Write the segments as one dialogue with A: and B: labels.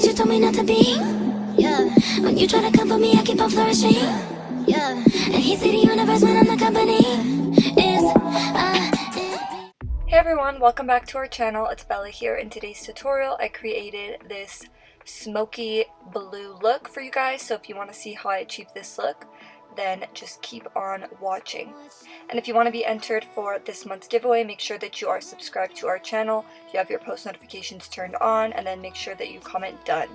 A: things you told me not to be. Yeah. When you try to come for me, I keep on flourishing. Yeah. And he see the universe when I'm the company.
B: Hey everyone, welcome back to our channel. It's Bella here. In today's tutorial, I created this smoky blue look for you guys. So if you want to see how I achieved this look, then just keep on watching. And if you want to be entered for this month's giveaway, make sure that you are subscribed to our channel, you have your post notifications turned on, and then make sure that you comment done.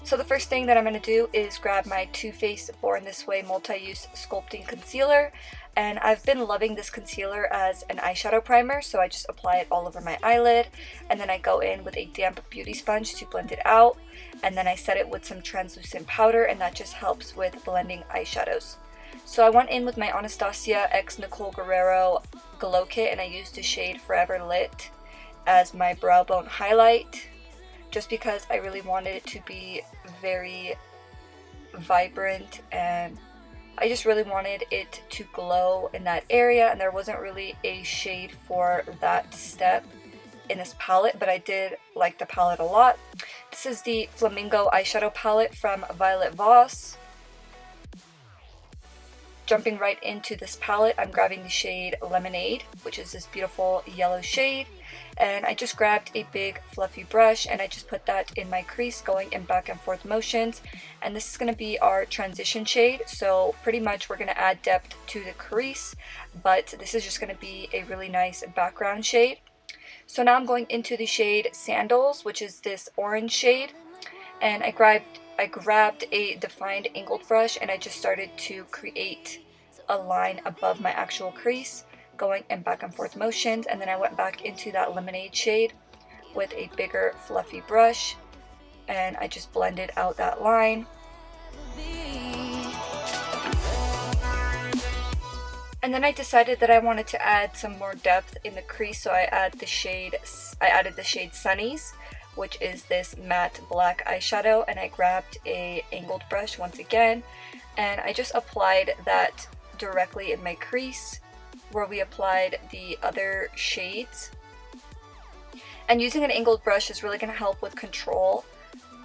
B: So the first thing that I'm going to do is grab my Too Faced Born This Way Multi-Use Sculpting Concealer. And I've been loving this concealer as an eyeshadow primer, so I just apply it all over my eyelid. And then I go in with a damp beauty sponge to blend it out. And then I set it with some translucent powder, and that just helps with blending eyeshadows. So I went in with my Anastasia x Nicole Guerrero Glow Kit, and I used the shade Forever Lit as my brow bone highlight, just because I really wanted it to be very vibrant, and I just really wanted it to glow in that area, and there wasn't really a shade for that step in this palette, but I did like the palette a lot. This is the Flamingo eyeshadow palette from Voss. Jumping right into this palette, I'm grabbing the shade Lemonade, which is this beautiful yellow shade. And I just grabbed a big fluffy brush and I just put that in my crease, going in back and forth motions. And this is going to be our transition shade, so pretty much we're going to add depth to the crease, but this is just going to be a really nice background shade. So now I'm going into the shade Sandals, which is this orange shade, and I grabbed a defined angled brush and I just started to create a line above my actual crease, going in back and forth motions. And then I went back into that Lemonade shade with a bigger fluffy brush and I just blended out that line. And then I decided that I wanted to add some more depth in the crease, so I added the shade Sunnies, which is this matte black eyeshadow, and I grabbed a angled brush once again and I just applied that directly in my crease where we applied the other shades. And using an angled brush is really going to help with control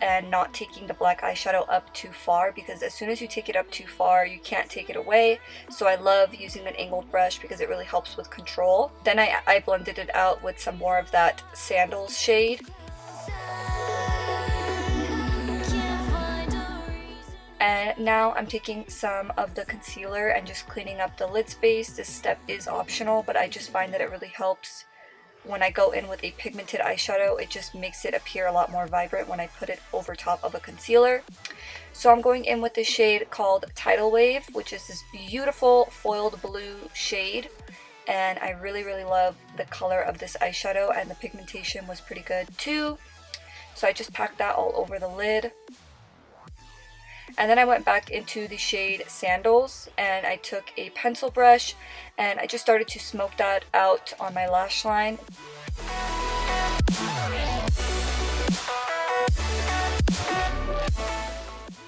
B: and not taking the black eyeshadow up too far, because as soon as you take it up too far you can't take it away. So I love using an angled brush because it really helps with control. Then I blended it out with some more of that Sandals shade. And now I'm taking some of the concealer and just cleaning up the lid space. This step is optional, but I just find that it really helps when I go in with a pigmented eyeshadow. It just makes it appear a lot more vibrant when I put it over top of a concealer. So I'm going in with this shade called Tidal Wave, which is this beautiful foiled blue shade. And I really love the color of this eyeshadow, and the pigmentation was pretty good too. So I just packed that all over the lid. And then I went back into the shade Sandals and I took a pencil brush and I just started to smoke that out on my lash line.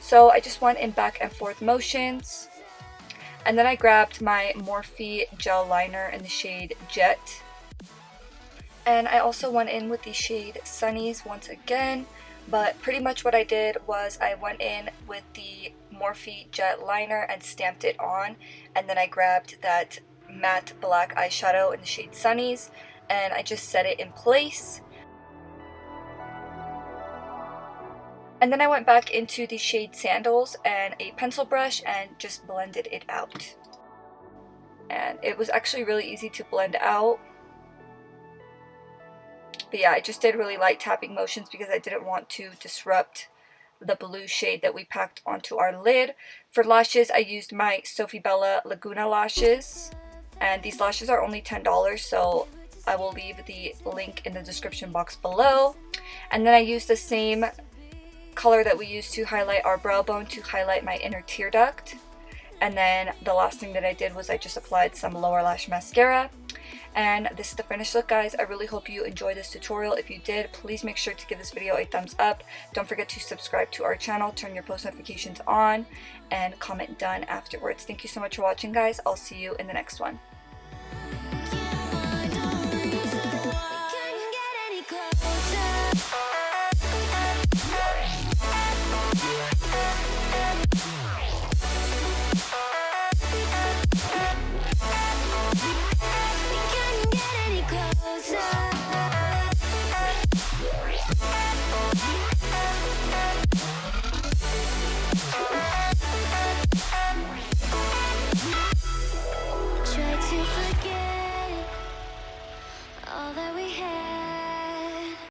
B: So I just went in back and forth motions. And then I grabbed my Morphe gel liner in the shade Jet. And I also went in with the shade Sunnies once again. But pretty much what I did was I went in with the Morphe Jet liner and stamped it on, and then I grabbed that matte black eyeshadow in the shade Sunnies and I just set it in place. And then I went back into the shade Sandals and a pencil brush and just blended it out. And it was actually really easy to blend out. But yeah, I just did really light tapping motions because I didn't want to disrupt the blue shade that we packed onto our lid. For lashes, I used my Sofie Bella Laguna lashes. And these lashes are only $10, so I will leave the link in the description box below. And then I used the same color that we used to highlight our brow bone to highlight my inner tear duct. And then the last thing that I did was I just applied some lower lash mascara. And this is the finished look, guys. I really hope you enjoyed this tutorial. If you did, please make sure to give this video a thumbs up. Don't forget to subscribe to our channel, turn your post notifications on, and comment done afterwards. Thank you so much for watching, guys. I'll see you in the next one.